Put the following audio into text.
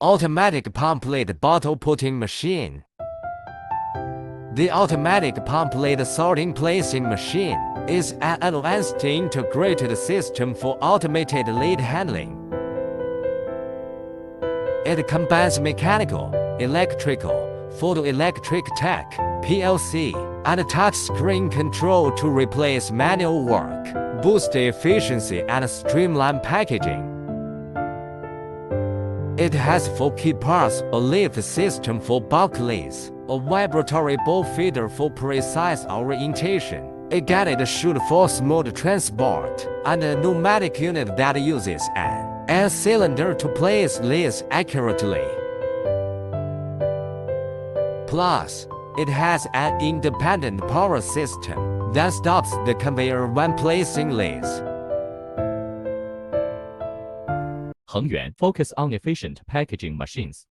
Automatic pump lid bottle putting machine. The automatic pump lid sorting placing machine is an advanced integrated system for automated lid handling. It combines mechanical, electrical, photoelectric tech, PLC, and touchscreen control to replace manual work, boost efficiency, and streamline packaging. It has 4 key parts: a lift system for bulk lids, a vibratory bowl feeder for precise orientation, a guided chute for smooth transport, and a pneumatic unit that uses an air cylinder to place lids accurately. Plus, it has an independent power system that stops the conveyor when placing lids. HENGYUAN focus on efficient packaging machines.